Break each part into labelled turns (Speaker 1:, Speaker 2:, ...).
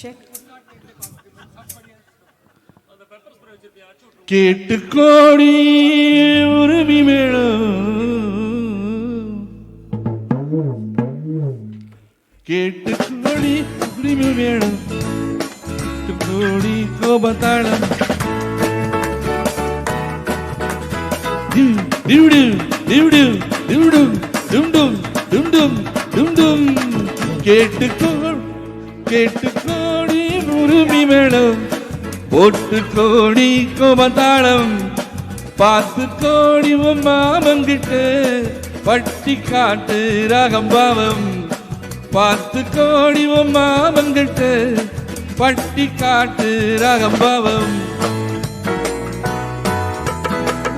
Speaker 1: Check.
Speaker 2: கேட்டு கோடி உருவி மேளம், கேட்டு கோடி உரிமை மேளம், கோடி கோபத்தாளம், டிவிடு டிவிடு டிவிடு டும் டும் டும் டும் டும். கேட்டு கோடி உருவி மேளம், போட்டு கோடி கோபத்தாளம், பார்த்து கோடி மாமங்கிட்ட பட்டி காட்டு ராகம்பாவம், பார்த்து கோடி மாமங்கிட்ட பட்டி காட்டு ராகம்பாவம்.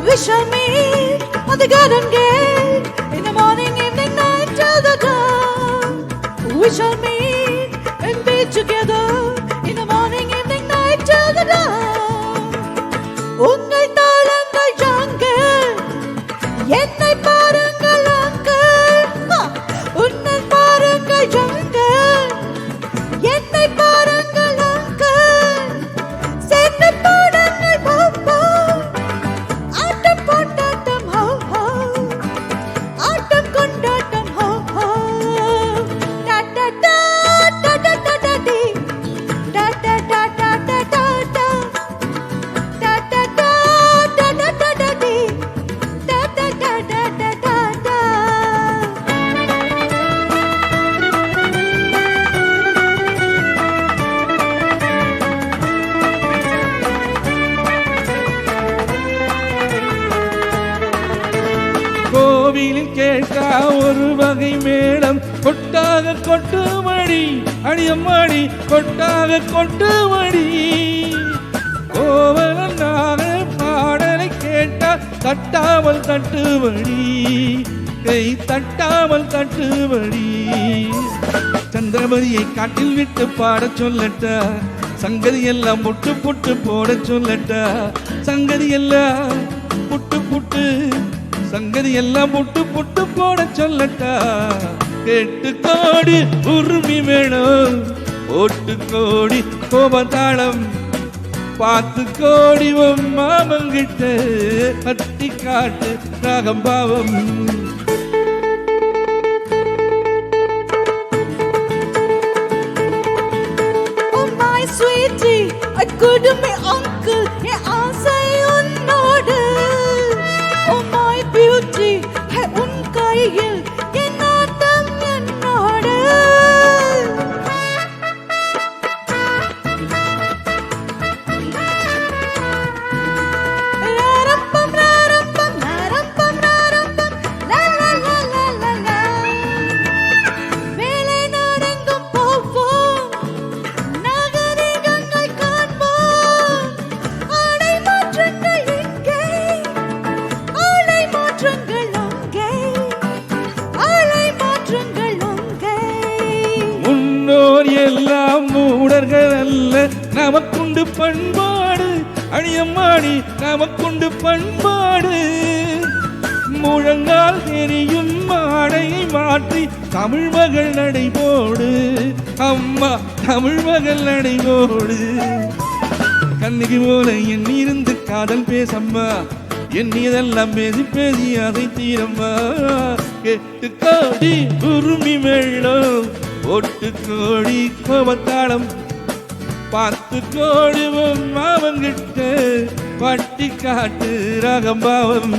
Speaker 1: Wish I meet on the garden gate in the morning, evening, night till the dawn. Wish I meet and be together in the morning, evening, night till the dawn. Ungal talangal jangal, என்னை பாருங்கள் uncle. உன்னை பாருங்கள் jungle, என்னை பாருங்கள் uncle. சென்று பாடுங்கள் பாப்பா, ஆட்டம் கொண்டாட்டம் ஹோ ஹோ, ஆட்டம் கொண்டாட்டம் ஹோ ஹோ. டா டா டா டா டா டா டா டி, டா டா டா டா டா டா டா, டா டா டா டா டா டா டா டி, டா டா டா டா டா டா டா.
Speaker 2: கோவிலில் கேட்டா ஒரு வகை மேளம், கொட்டாக கொட்டுமடி அடியம்மாடி, கொட்டாக கொட்டுமடி. கோவலனாக பாடலை கேட்டா தட்டாமல் தட்டுமடி, கை தட்டாமல் தட்டுமடி. சந்திரமதியை காட்டில் விட்டு பாடச் சொல்லட்டா, சங்கதி எல்லாம் புட்டு புட்டு போட சொல்லட்டா, சங்கதி எல்லாம் புட்டு புட்டு, சங்கதி எல்லாம் புட்டு புட்டு போட சொல்லட்டா. கேட்டு கோடி உருமி மேளம், போட்டு கோடி கோபத்தாளம், பார்த்து கோடி மாமங்கிட்ட பட்டி காட்டு ராகம்பாவம்.
Speaker 1: Oh my sweetie, I couldn't be uncle, என் ஆசை உன்னோடு. Oh my beauty, உன் கையில் என் ஆட்டம் என்னோடு. ராரம்பம் ராரம்பம் ராரம்பம் ராரம்பம் லா லா லா லா லா லா. வேலை நாடெங்கும் போவோம், நாகரிகங்கள் காண்போம். ஆடை மாற்றங்கள் எங்கே, ஆளை மாற்றங்கள் அங்கே, ஆளை மாற்றங்கள் அங்கே.
Speaker 2: முன்னோர் எல்லாம் மூடர்கள் அல்ல, நமக்குண்டு பண்பாடு அடியம்மாடி, நமக்குண்டு பண்பாடு. முழங்கால் தெரியும் ஆடையை மாற்றி தமிழ் மகள் நடைபோடு, அம்மா தமிழ் மகள் நடைபோடு. கண்ணிக்கு போல எண்ணிருந்து காதல் பேசம்மா, எண்ணியதெல்லாம் பேசி பேசி அதை தீரம்மா. கேட்டு கோடி உருமி மேளம், போட்டு கோடி கோபத்தாளம், பார்த்து கோடி மாவங்கிட்ட பட்டி காட்டு ராகம்பாவம்.